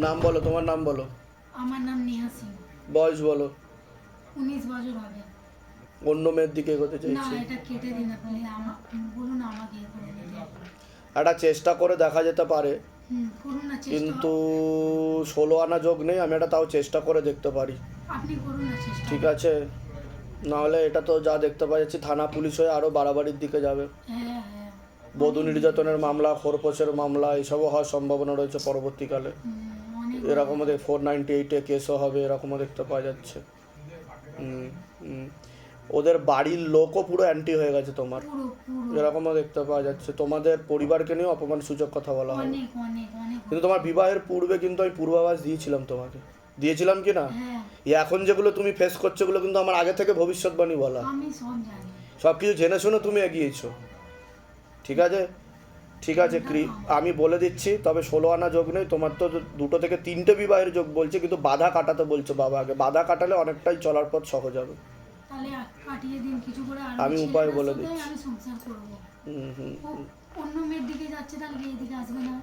নাম বলো, তোমার নাম বলো। আমার নাম নেহা সিং। বয়স বলো। 19 বছর হবে। অন্য মেয়ের দিকে এগোতে না, চাইছি। এটা কেটে দিন আপনি। বলুন আমাকে এ করে দিতে। একটা চেষ্টা করে দেখা যেতে পারে, করুন না চেষ্টা। কিন্তু 16 আনা যোগ নেই। আমি এটা তাও চেষ্টা করে দেখতে পারি। আপনি করুন না চেষ্টা। ঠিক আছে, নাহলে এটা তো যা দেখতে পাওয়া যাচ্ছে থানা পুলিশ হয়ে আরও বাড়াবাড়ির দিকে যাবে। হ্যাঁ হ্যাঁ। বধূ নির্যাতনের মামলা, খোরপোশের মামলা, এসবও হওয়ার সম্ভাবনা রয়েছে পরবর্তীকালে। অনেক এরকম 498-এ কেসও হবে, এরকমও দেখতে পাওয়া যাচ্ছে। ওদের বাড়ির লোকও পুরো অ্যান্টি হয়ে গেছে তোমার, পুরো পুরো এরকমও দেখতে পাওয়া যাচ্ছে। তোমাদের পরিবারকে নিয়েও অপমানসূচক কথা বলা হয়। অনেক অনেক অনেক। কিন্তু তোমার বিবাহের পূর্বে কিন্তু আমি পূর্বাভাস দিয়েছিলাম তোমাকে, দিয়েছিলাম কি না? হ্যাঁ, এখন যেগুলো তুমি ফেস করছো ওগুলো কিন্তু আমার আগে থেকে ভবিষ্যৎবাণী বলা। আমি সব জানি। সব কিছু জেনে শুনে তুমি এগিয়েছো। ঠিক আছে, ঠিক আছে আমি বলে দিচ্ছি, তবে 16 আনা যোগ নেই তোমার। তো 2 থেকে 3টে বিবাহের যোগ বলছে, কিন্তু বাধা কাটাতে বলছো বাবা আগে। বাধা কাটালে অনেকটাই চলার পথ সহজ হবে। তাহলে কাটিয়ে দিন কিছু করে। আর আমি উপায় বলে দিচ্ছি। আমি সংসার করব। অন্য মেয়ের দিকে যাচ্ছে, তাহলে এইদিকে আসবে না।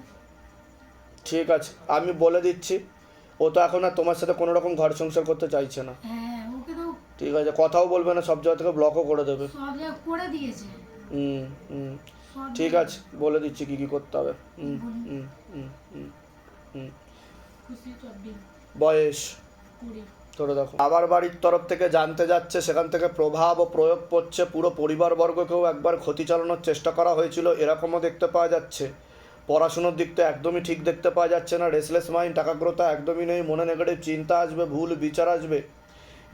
ঠিক আছে, আমি বলে দিচ্ছি। ও তো এখন আর তোমার সাথে কোনো রকম ঘর সংসার করতে চাইছে না। হ্যাঁ, ওকে তো ঠিক আছে, কথাও বলবে না, সব জায়গা থেকে ব্লকও করে দেবে। সব জায়গা করে দিয়েছে। ঠিক আছে, বলে দিচ্ছি কি কি করতে হবে। বয়স ধরে দেখো। বাবার বাড়ির তরফ থেকে জানতে যাচ্ছে, সেখান থেকে প্রভাব ও প্রয়োগ পড়ছে। পুরো পরিবারবর্গকেও একবার ক্ষতি চালানোর চেষ্টা করা হয়েছিল, এরকমও দেখতে পাওয়া যাচ্ছে। পড়াশুনোর দিকটা একদমই ঠিক দেখতে পাওয়া যাচ্ছে না। রেসলেস মাইন্ড, একাগ্রতা একদমই নেই। মনে নেগেটিভ চিন্তা আসবে, ভুল বিচার আসবে,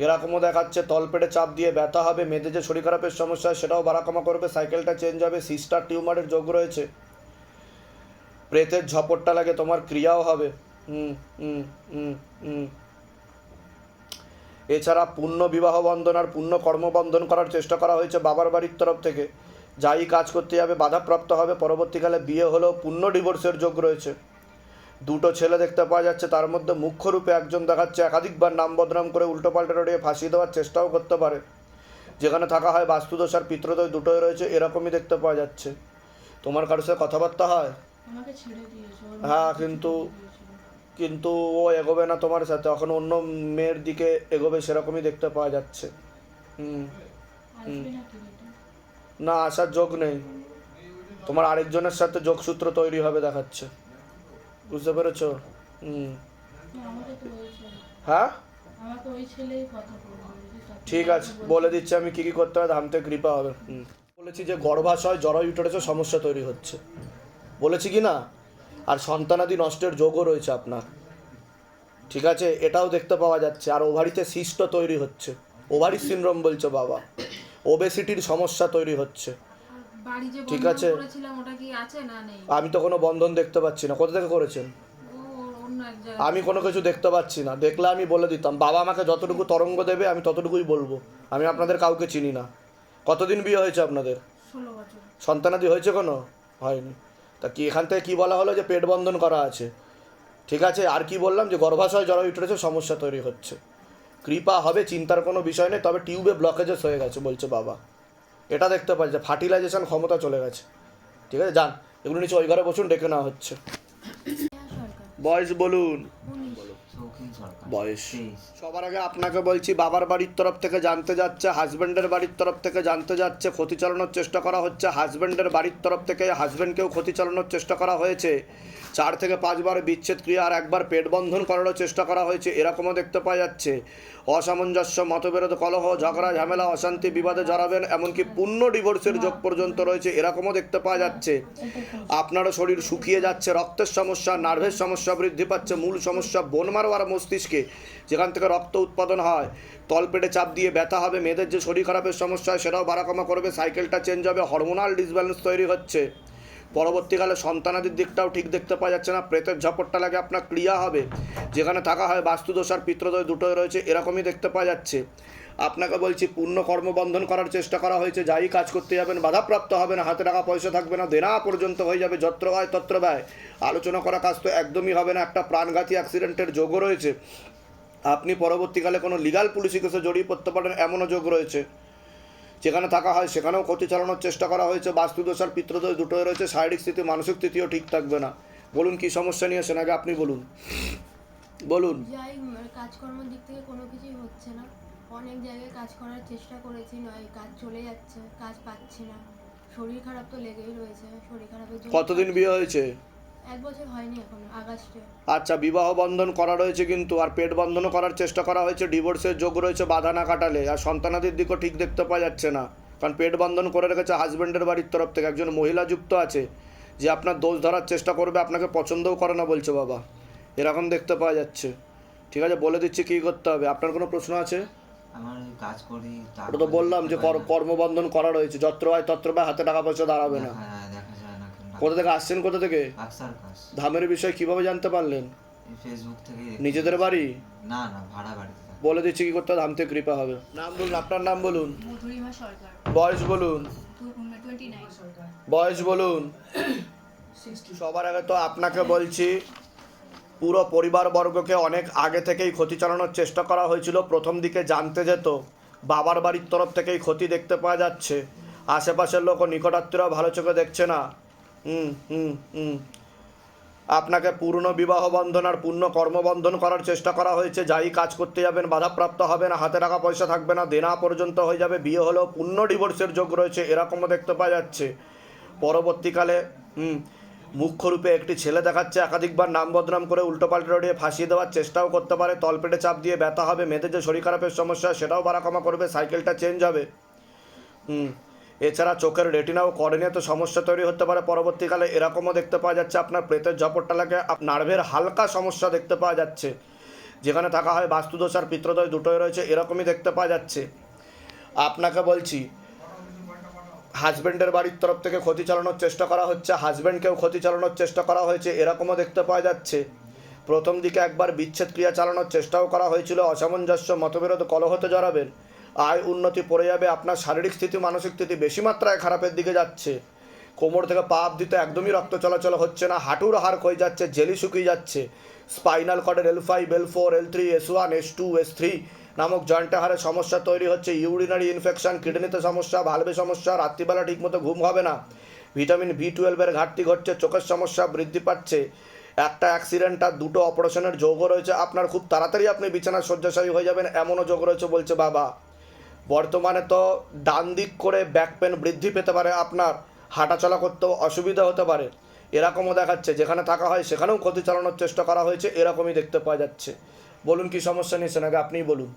এরকমও দেখাচ্ছে। তলপেটে চাপ দিয়ে ব্যথা হবে। মেয়েদের যে শরীর খারাপের সমস্যা সেটাও বাড়াকমা করবে। সাইকেলটা চেঞ্জ হবে। সিস্টার টিউমারের যোগ রয়েছে। প্রেতের ঝপটটা লাগে, তোমার ক্রিয়াও হবে। এছাড়া পূর্ণ বিবাহ বন্ধন আর পূর্ণ কর্মবন্ধন করার চেষ্টা করা হয়েছে বাবার বাড়ির তরফ থেকে। যাই কাজ করতে যাবে বাধাপ্রাপ্ত হবে। পরবর্তীকালে বিয়ে হলেও পূর্ণ ডিভোর্সের যোগ রয়েছে। 2টো ছেলে দেখতে পাওয়া যাচ্ছে, তার মধ্যে মুখ্য রূপে একজন দেখাচ্ছে একাধিকবার নাম বদনাম করে উল্টোপাল্টা রড়িয়ে ফাঁসিয়ে দেওয়ার চেষ্টাও করতে পারে। যেখানে থাকা হয় বাস্তুদোষ আর পিতৃদোষ দুটোই রয়েছে, এরকমই দেখতে পাওয়া যাচ্ছে। তোমার কারোর সাথে কথাবার্তা হয়? হ্যাঁ, কিন্তু ও এগোবে না তোমার সাথে, এখন অন্য মেয়ের দিকে এগোবে, সেরকমই দেখতে পাওয়া যাচ্ছে। না, আসার যোগ নেই। তোমার আরেকজনের সাথে যোগসূত্র তৈরি হবে দেখাচ্ছে, বুঝতে পেরেছো? হ্যাঁ, ঠিক আছে, বলে দিচ্ছি আমি কি কি করতে হবে, ধাম থেকে কৃপা হবে। বলেছি যে গর্ভাশয়, জরায়ু ইউটেরাসে সমস্যা তৈরি হচ্ছে, বলেছি কি না? আর সন্তানাদি নষ্টের যোগও রয়েছে আপনার। ঠিক আছে, এটাও দেখতে পাওয়া যাচ্ছে। আর ওভারিতে সিস্ট তৈরি হচ্ছে, ওভারি সিনড্রোম বলছো বাবা। ওবেসিটির সমস্যা তৈরি হচ্ছে। ঠিক আছে, আমি তো কোনো বন্ধন দেখতে পাচ্ছি না। কোথা থেকে করেছেন? আমি কোনো কিছু দেখতে পাচ্ছি না। দেখলে আমি বলে দিতাম। বাবা আমাকে যতটুকু তরঙ্গ দেবে আমি ততটুকুই বলবো। আমি আপনাদের কাউকে চিনি না। কতদিন বিয়ে হয়েছে আপনাদের? 16 বছর। সন্তানাদি হয়েছে কোনো? হয়নি। তা কি এখান থেকে কী বলা হলো? যে পেট বন্ধন করা আছে। ঠিক আছে, আর কি বললাম? যে গর্ভাশয় জরায়ু ইউটেরাসে সমস্যা তৈরি হচ্ছে। কৃপা হবে, চিন্তার কোনো বিষয় নেই। তবে টিউবে ব্লকেজেস হয়ে গেছে বলছে বাবা। এটা দেখতে পাচ্ছি, ফার্টিলাইজেশন ক্ষমতা চলে গেছে। ঠিক আছে, যান, এগুলো নিচে ওই ঘরে বসুন, ডেকে নেওয়া হচ্ছে। বয়স বলুন। বয়স সবার আগে আপনাকে বলছি, বাবার বাড়ির তরফ থেকে জানতে যাচ্ছে, হাজব্যান্ডের বাড়ির তরফ থেকে জানতে যাচ্ছে, ক্ষতি চালানোর চেষ্টা করা হচ্ছে। হাজব্যান্ডের বাড়ির তরফ থেকে হাজব্যান্ডকেও ক্ষতি চালানোর চেষ্টা করা হয়েছে। 4 থেকে 5 বার বিচ্ছেদ ক্রিয়া আর একবার পেট বন্ধন করারও চেষ্টা করা হয়েছে, এরকমও দেখতে পাওয়া যাচ্ছে। অসামঞ্জস্য, মতবিরোধ, কলহ, ঝগড়া, ঝামেলা, অশান্তি, বিবাদে জড়াবেন, এমনকি পূর্ণ ডিভোর্সের যোগ পর্যন্ত রয়েছে, এরকমও দেখতে পাওয়া যাচ্ছে। আপনারও শরীর শুকিয়ে যাচ্ছে, রক্তের সমস্যা, নার্ভের সমস্যা বৃদ্ধি পাচ্ছে। মূল সমস্যা বোনমারো আর মস্তিষ্কে, যেখান থেকে রক্ত উৎপাদন হয়। তলপেটে চাপ দিয়ে ব্যথা হবে। মেয়েদের যে শরীর খারাপের সমস্যা হয় সেটাও বাড়াকমা করবে। সাইকেলটা চেঞ্জ হবে। হরমোনাল ডিসব্যালেন্স তৈরি হচ্ছে। পরবর্তীকালে সন্তানাদির দিকটাও ঠিক দেখতে পাওয়া যাচ্ছে না। প্রেতের ঝপটটা লাগে, আপনার ক্রিয়া হবে। যেখানে থাকা হয় বাস্তুদোষ আর পিতৃদোষ দুটোই রয়েছে, এরকমই দেখতে পাওয়া যাচ্ছে। আপনাকে বলছি, পূর্ণ কর্মবন্ধন করার চেষ্টা করা হয়েছে। যাই কাজ করতে যাবেন বাধাপ্রাপ্ত হবে না। হাতে টাকা পয়সা থাকবে না, দেনা পর্যন্ত হয়ে যাবে। যত্র হয় তত্র ব্যয়। আলোচনা করা কাজ তো একদমই হবে না। একটা প্রাণঘাতী অ্যাক্সিডেন্টের যোগও রয়েছে। আপনি পরবর্তীকালে কোনো লিগাল পুলিশি কেসে জড়িয়ে পড়তে পারেন, এমনও যোগ রয়েছে। যেখানে থাকা হয় সেখানেও ক্ষতি চালানোর চেষ্টা করা হয়েছে। বাস্তুদোষ আর পিতৃদোষ দুটোই রয়েছে। শারীরিক স্থিতি, মানসিক স্থিতিও ঠিক থাকবে না। বলুন কি সমস্যা নিয়েছেন, আগে আপনি বলুন। বলুন। যাই কাজকর্মের দিক থেকে কোনো কিছুই হচ্ছে না। অনেক জায়গায় কাজ করার চেষ্টা করেছি, নয় কাজ চলে যাচ্ছে, কাজ পাচ্ছি না। শরীর খারাপ তো লেগেই রয়েছে, শরীর খারাপের জন্য কতদিন বিয়ে হয়েছে? 1 বছর হয়নি এখনো, আগস্টে। আচ্ছা, বিবাহ বন্ধন করা রয়েছে কিন্তু, আর পেট বন্ধনও করার চেষ্টা করা হয়েছে, ডিভোর্সের যোগ রয়েছে বাধা না কাটালে, আর সন্তানাদির দিকও ঠিক দেখতে পাওয়া যাচ্ছে না, কারণ পেট বন্ধন করে রেখেছে হাজব্যান্ডের বাড়ির তরফ থেকে। একজন মহিলা যুক্ত আছে যে আপনার দোষ ধরার চেষ্টা করবে, আপনাকে পছন্দও করে না বলছে বাবা, এরকম দেখতে পাওয়া যাচ্ছে। ঠিক আছে, বলে দিচ্ছি কী করতে হবে। আপনার কোনো প্রশ্ন আছে? আমার ওই কাজ করি ওটা তো বললাম যে কর্মবন্ধন করা রয়েছে, যত্র হয় তত্র ব্যয়, হাতে টাকা পয়সা দাঁড়াবে না। দেখা যায় না কেন? কোথা থেকে আসছেন, কোথা থেকে? আকসার কাজ। ধামের বিষয়ে কিভাবে জানতে পারলেন? এই ফেসবুক থেকে নিজেদের বাড়ি? না না, ভাড়া বাড়িতে থাকি। বলে দিচ্ছি কি করতে হবে, ধাম থেকে কৃপা হবে। নাম বলুন, আপনার নাম বলুন, মধুরিমা সরকার, বয়স বলুন, 29 বয়স বলুন। সবার আগে তো আপনাকে বলছি, পুরো পরিবারবর্গকে অনেক আগে থেকেই ক্ষতি চালানোর চেষ্টা করা হয়েছিল। প্রথম দিকে জানতে যেত, বাবার বাড়ির তরফ থেকেই ক্ষতি দেখতে পাওয়া যাচ্ছে, আশেপাশের লোক ও নিকটাত্মীয়রাও ভালো চোখে দেখছে না। হুম হুম হুম আপনাকে পূর্ণ বিবাহ বন্ধন আর পূর্ণ কর্মবন্ধন করার চেষ্টা করা হয়েছে। যাই কাজ করতে যাবেন বাধাপ্রাপ্ত হবে না, হাতে টাকা পয়সা থাকবে না, দেনা পর্যন্ত হয়ে যাবে, বিয়ে হলেও পূর্ণ ডিভোর্সের যোগ রয়েছে, এরকমও দেখতে পাওয়া যাচ্ছে। পরবর্তীকালে মুখ্যরূপে একটি ছেলে দেখাচ্ছে, একাধিকবার নাম বদনাম করে উল্টোপাল্টা রড়িয়ে ফাঁসিয়ে দেওয়ার চেষ্টাও করতে পারে, তলপেটে চাপ দিয়ে ব্যথা হবে, মেয়েদের যে শরীর খারাপের সমস্যা সেটাও বাড়াকমা করবে, সাইকেলটা চেঞ্জ হবে। এছাড়া চোখের রেটিনা ও কর্নিয়াতে সমস্যা তৈরি হতে পারে পরবর্তীকালে, এরকমও দেখতে পাওয়া যাচ্ছে। আপনার প্রেতের ঝপটটা লাগে, নার্ভের হালকা সমস্যা দেখতে পাওয়া যাচ্ছে, যেখানে থাকা হয় বাস্তুদোষ আর পিত্রদোষ দুটোই রয়েছে, এরকমই দেখতে পাওয়া যাচ্ছে। আপনাকে বলছি, হাজব্যান্ডের বাড়ির তরফ থেকে ক্ষতি চালানোর চেষ্টা করা হচ্ছে, হাজব্যান্ডকেও ক্ষতি চালানোর চেষ্টা করা হয়েছে, এরকমও দেখতে পাওয়া যাচ্ছে। প্রথম দিকে একবার বিচ্ছেদ ক্রিয়া চালানোর চেষ্টাও করা হয়েছিল, অসামঞ্জস্য মতবিরোধ কলহতে জড়াবেন, আয় উন্নতি পড়ে যাবে, আপনার শারীরিক স্থিতি মানসিক স্থিতি বেশি মাত্রায় খারাপের দিকে যাচ্ছে, কোমর থেকে পা অবধিতে একদমই রক্ত চলাচল হচ্ছে না, হাঁটুর হাড় ক্ষয়ে যাচ্ছে, জেলি শুকিয়ে যাচ্ছে, spinal কর্ডের L5 L4 L3 S1 S2 S3 নামক জয়েন্টে হাড়ে সমস্যা তৈরি হচ্ছে, ইউরিনারি ইনফেকশন, কিডনিতে সমস্যা, ভালভে সমস্যা, রাত্রিবেলা ঠিকমতো ঘুম হবে না, ভিটামিন B12 এর ঘাটতি ঘটছে, চোখের সমস্যা বৃদ্ধি পাচ্ছে, একটা অ্যাক্সিডেন্ট আর 2টো অপারেশনের যোগও রয়েছে, আপনার খুব তাড়াতাড়ি আপনি বিছানার শয্যাশায়ী হয়ে যাবেন এমনও যোগ রয়েছে বলছে বাবা। বর্তমানে তো ডান দিক করে ব্যাক পেন বৃদ্ধি পেতে পারে, আপনার হাঁটাচলা করতেও অসুবিধা হতে পারে, এরকমও দেখাচ্ছে। যেখানে থাকা হয় সেখানেও ক্ষতি চালানোর চেষ্টা করা হয়েছে, এরকমই দেখতে পাওয়া যাচ্ছে। বলুন কি সমস্যা নিয়েছেন, আগে আপনিই বলুন।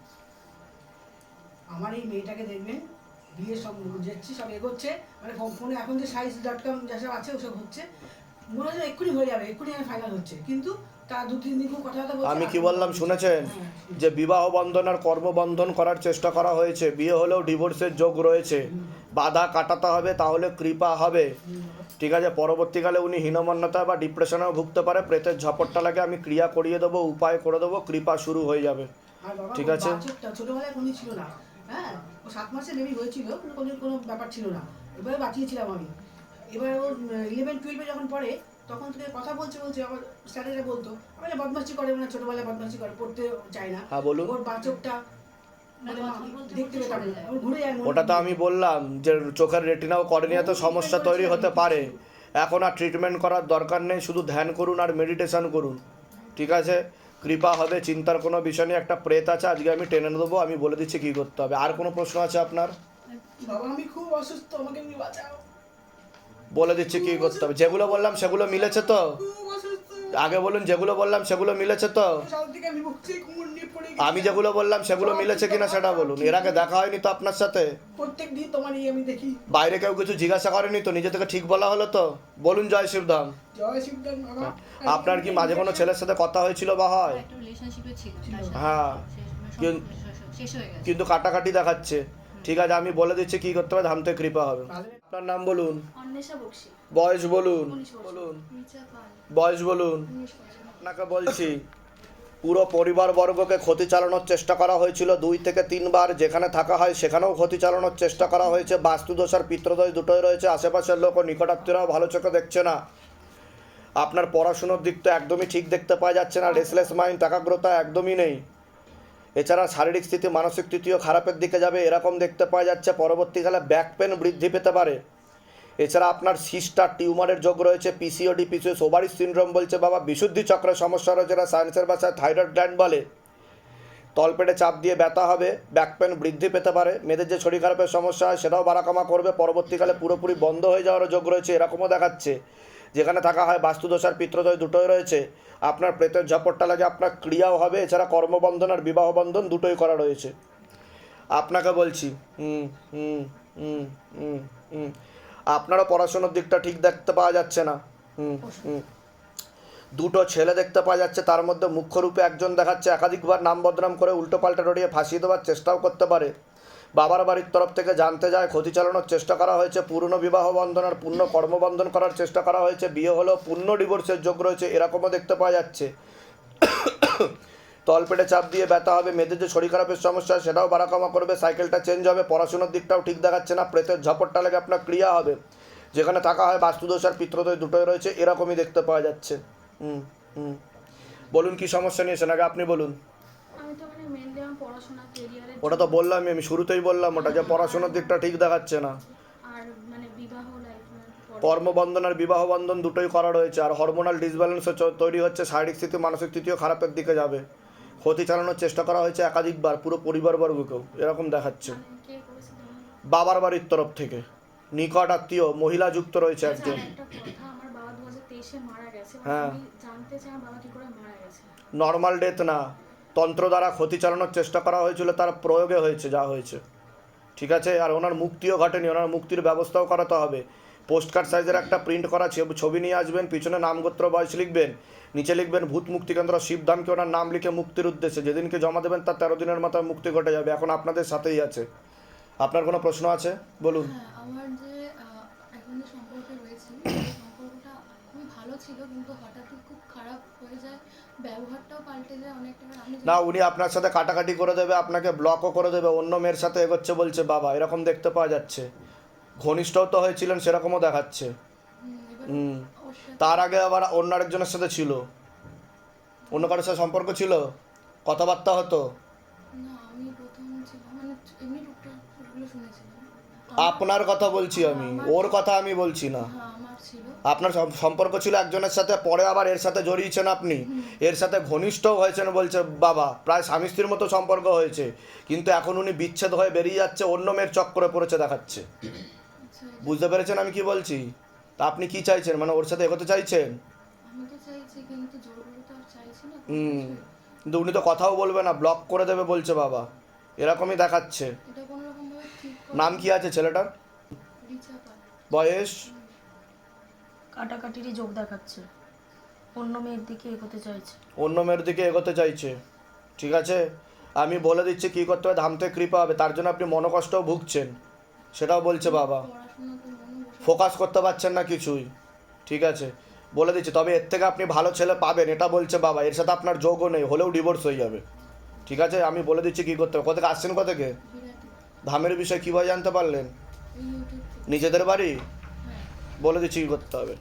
আমার এই মেয়েটাকে দেখবেন, বিয়ে সব যাচ্ছে, সব এগোচ্ছে, মানে ফোনে এখন যে size.com যেসব আছে ওসব হচ্ছে, মনে হচ্ছে এক্ষুনি হয়ে যাবে, এক্ষুনি ফাইনাল হচ্ছে, কিন্তু তার 2-3 দিন খুব কথাবার্তা বলছে। আমি কি বললাম শুনেছেন, যে বিবাহ বন্ধন আর কর্মবন্ধন করার চেষ্টা করা হয়েছে, বিয়ে হলেও ডিভোর্সের যোগ রয়েছে, বাধা কাটাতে হবে তাহলে কৃপা হবে। ঠিক আছে, পরবর্তীকালে উনি হীনমন্যতা বা ডিপ্রেশনেও ভুগতে পারে, প্রেতের ঝপটটা লাগে, আমি ক্রিয়া করিয়ে দেবো, উপায় করে দেবো, কৃপা শুরু হয়ে যাবে। আর বাবা, ঠিক ওর আছে। বাচ্চাটা ছোটবেলায় কোনো ছিল না, হ্যাঁ, ও 7 মাসের বেবি হয়েছিল, কোনো ব্যাপার ছিল না, এবারে বাঁচিয়েছিলাম আমি। এবার ও 11-12 যখন পড়ে, তখন থেকে কথা বলছে আমার স্যারেরা বলতো আমার বদমাশি করে, মানে ছোটবেলায় বদমাশি করে, পড়তে চায় না। হ্যাঁ বলুন। ওর বাচকটা মানে দেখতে পেতাম না, ওর ঘুরে যায় মনে ওটা তো আমি বললাম যে চোখের রেটিনা ও কর্নিয়াতে সমস্যা তৈরি হতে পারে, এখন আর ট্রিটমেন্ট করার দরকার নেই, শুধু ধ্যান করুন আর মেডিটেশন করুন। ঠিক আছে, কৃপা হবে, চিন্তার কোনো বিষয় নেই। একটা প্রেত আছে, আজকে আমি টেনে দেবো, আমি বলে দিচ্ছি কী করতে হবে। আর কোনো প্রশ্ন আছে আপনার? বাবা আমি খুব অসুস্থ, আমাকে এমনি বাঁচাও। বলে দিচ্ছি কী করতে হবে। যেগুলো বললাম সেগুলো মিলেছে তো? খুব অসুস্থ, আগে বলুন, যেগুলো বললাম সেগুলো মিলেছে তো? সব থেকে আমি ভুগছি, কুমড় নিয়ে পড়ে আমি যেগুলো বললাম সেগুলো মিলেছে কিনা সেটা বলুন। এর আগে দেখা হয়নি তো আপনার সাথে? প্রত্যেক দিন তোমারই আমি দেখি। বাইরে কেউ কিছু জিজ্ঞাসা করেনি তো? নিজে থেকে ঠিক বলা হলো তো? বলুন জয় শিবধাম। জয় শিবদান বাবা। আপনার কি মাঝে কোনো ছেলের সাথে কথা হয়েছিল বা হয়? একটা রিলেশনশিপে ছিল, তার সাথে হ্যাঁ, কিন- শেষ হয়ে গেছে। কিন্তু কাটাকাটি দেখাচ্ছে। ঠিক আছে, আমি বলে দিচ্ছি কি করতে হবে, ধাম থেকে কৃপা হবে। আপনার নাম বলুন, অন্বেষা বক্সি, বয়স বলুন, 19 বছর। বলুন নিচা পাল, বয়স বলুন। 19 বছর। আপনাকে বলছি, পুরো পরিবারবর্গকে ক্ষতি চালানোর চেষ্টা করা হয়েছিল 2 থেকে 3 বার, যেখানে থাকা হয় সেখানেও ক্ষতি চালানোর চেষ্টা করা হয়েছে, বাস্তুদোষ আর পিত্রদোষ দুটোই রয়েছে, আশেপাশের লোক ও নিকটাত্মীয়রাও ভালো চোখে দেখছে না। আপনার পড়াশুনোর দিক তো একদমই ঠিক দেখতে পাওয়া যাচ্ছে না, রেসলেস মাইন্ড, একাগ্রতা একদমই নেই। এছাড়া শারীরিক স্থিতি মানসিক স্থিতিও খারাপের দিকে যাবে, এরকম দেখতে পাওয়া যাচ্ছে। পরবর্তীকালে ব্যাক পেন বৃদ্ধি পেতে পারে, এছাড়া আপনার সিস্টার টিউমারের যোগ রয়েছে, পিসিওডি, পিসিওএস, ওভারি সিনড্রোম বলছে বাবা, বিশুদ্ধি চক্রের সমস্যা রয়েছে, যেটা সায়েন্সের ভাষায় থাইরয়েড গ্ল্যান্ড বলে। তলপেটে চাপ দিয়ে ব্যথা হবে, ব্যাক পেন বৃদ্ধি পেতে পারে, মেয়েদের যে শরীর খারাপের সমস্যা হয় সেটাও বাড়াকামা করবে, পরবর্তীকালে পুরোপুরি বন্ধ হয়ে যাওয়ারও যোগ রয়েছে, এরকমও দেখাচ্ছে। যেখানে থাকা হয় বাস্তুদোষ আর পিত্রদোষ দুটোই রয়েছে। আপনার প্রেতের ঝাপটটা লাগে, আপনার ক্রিয়াও হবে, এছাড়া কর্মবন্ধন আর বিবাহ বন্ধন দুটোই করা রয়েছে। আপনাকে বলছি আপনারও পড়াশোনার দিকটা ঠিক দেখতে পাওয়া যাচ্ছে না। দুটো ছেলে দেখতে পাওয়া যাচ্ছে, তার মধ্যে মুখ্য রূপে একজন দেখাচ্ছে একাধিকবার নাম বদনাম করে উল্টো পাল্টা রড়িয়ে ফাঁসিয়ে দেওয়ার চেষ্টাও করতে পারে। বাবার বাড়ির তরফ থেকে জানতে যায়, ক্ষতি চালানোর চেষ্টা করা হয়েছে, পূর্ণ বিবাহ বন্ধন আর পূর্ণ কর্মবন্ধন করার চেষ্টা করা হয়েছে, বিয়ে হলেও পূর্ণ ডিভোর্সের যোগ রয়েছে, এরকমও দেখতে পাওয়া যাচ্ছে। তলপেটে চাপ দিয়ে ব্যথা হবে, মেয়েদের যে শরীর খারাপের সমস্যা সেটাও বাড়াকামা করবে, সাইকেলটা চেঞ্জ হবে, পড়াশোনার দিকটাও ঠিক দেখাচ্ছে না, প্রেতের ঝাপটটা লাগে, আপনার ক্রিয়া হবে। যেখানে থাকা হয় বাস্তুদোষ আর পিত্রদোষ দুটোই রয়েছে, এরকমই দেখতে পাওয়া যাচ্ছে। বলুন কি সমস্যা নিয়েছেন, আগে আপনি বলুন। আমি তো মানে মেনলি আমার পড়াশোনা কেরিয়ারের ওটা তো বললামই, আমি শুরুতেই বললাম ওটা, যে পড়াশোনার দিকটা ঠিক দেখাচ্ছে না। আর মানে বিবাহ লাইফ কর্মবন্ধন আর বিবাহ বন্ধন দুটোই করা রয়েছে, আর হরমোনাল ডিসব্যালেন্স তৈরি হচ্ছে, শারীরিক স্থিতি মানসিক স্থিতিও খারাপের দিকে যাবে। ক্ষতি চালানোর চেষ্টা করা হয়েছে একাধিকবার, পুরো পরিবারবর্গকেও এরকম দেখাচ্ছে। কে করেছে বাবার বাড়ির তরফ থেকে নিকট আত্মীয় মহিলা যুক্ত রয়েছে একজন। একটা কথা, আমার বাবা 2023-এ মারা গেছে। হ্যাঁ। আমি জানতে চাই আমার বাবা কি করে মারা গেছে। নর্মাল ডেথ না, তন্ত্র দ্বারা ক্ষতি চালানোর চেষ্টা করা হয়েছিল, তার প্রয়োগে হয়েছে যা হয়েছে, ঠিক আছে। আর ওনার মুক্তিও ঘটেনি, ওনার মুক্তির ব্যবস্থাও করাতে হবে। পোস্টকার্ড সাইজের একটা প্রিন্ট করা ছবি নিয়ে আসবেন, পিছনে নাম গোত্র বয়স লিখবেন, নিচে লিখবেন ভূত মুক্তি কেন্দ্র শিবধামকে ওনার নাম লিখে মুক্তির উদ্দেশ্যে। যেদিনকে জমা দেবেন তার 13 দিনের মাথায় মুক্তি ঘটে যাবে। এখন আপনাদের সাথেই আছে। আপনার কোনো প্রশ্ন আছে বলুন। হ্যাঁ, আমার যে এখন যে সম্পর্কে রয়েছে সেই সম্পর্কটা খুবই ভালো ছিল, কিন্তু হঠাৎই খুব খারাপ হয়ে যায়, ব্যবহারটাও পাল্টে যায় অনেকটা। আমি না, উনি আপনার সাথে কাটাকাটি করে দেবে, আপনাকে ব্লকও করে দেবে, অন্য মেয়ের সাথে এগোচ্ছে বলছে বাবা, এরকম দেখতে পাওয়া যাচ্ছে। ঘনিষ্ঠও তো হয়েছিলেন সেরকমও দেখাচ্ছে। এবার ওর সাথে তার আগে আবার অন্য আরেকজনের সাথে ছিল, অন্য কারোর সাথে সম্পর্ক ছিল, কথাবার্তা হতো। না, আমি প্রথম ছিলাম, মানে এমনি টুকটাক ওগুলো শুনেছিলাম। আপনার কথা বলছি আমি, ওর কথা আমি বলছি না। হ্যাঁ, আমার ছিল। আপনার সম্পর্ক ছিল একজনের সাথে, পরে আবার এর সাথে জড়িয়েছেন আপনি, এর সাথে ঘনিষ্ঠও হয়েছেন বলছে বাবা, প্রায় স্বামী স্ত্রীর মতো সম্পর্ক হয়েছে, কিন্তু এখন উনি বিচ্ছেদ হয়ে বেরিয়ে যাচ্ছে, অন্য মেয়ের চক্করে পড়েছে দেখাচ্ছে। আচ্ছা, বুঝতে পেরেছেন আমি কি বলছি? তা আপনি কি চাইছেন, মানে ওর সাথে এগোতে চাইছেন? আমি তো চাইছি, কিন্তু জোর করে তো আর চাইছি না। কিন্তু উনি তো কথাও বলবে না, ব্লক করে দেবে বলছে বাবা, এরকমই দেখাচ্ছে। এটা কোনো রকম ভাবে ঠিক নাম কি আছে ছেলেটার? রিচা পাল। বয়স? কাটাকাটিরই যোগ দেখাচ্ছে, অন্য মেয়ের দিকে এগোতে চাইছে। অন্য মেয়ের দিকে এগোতে চাইছে, ঠিক আছে। আমি বলে দিচ্ছি কী করতে হবে, ধামতে কৃপা হবে, তার জন্য আপনি মনোকষ্টও ভুগছেন, সেটাও বলছে বাবা। পড়াশোনাতে মনে বসে ফোকাস করতে পারছেন না কিছুই, ঠিক আছে, বলে দিচ্ছি। তবে এর থেকে আপনি ভালো ছেলে পাবেন, এটা বলছে বাবা। এর সাথে আপনার যোগও নেই, হলেও ডিভোর্স হয়ে যাবে, ঠিক আছে। আমি বলে দিচ্ছি কী করতে হবে। কোথেকে আসছেন, কোথেকে? বিরাটি ধামের বিষয়ে কীভাবে জানতে পারলেন? এই ইউটিউব থেকে। নিজেদের বাড়ি? হ্যাঁ। বলে দিচ্ছি কী করতে হবে।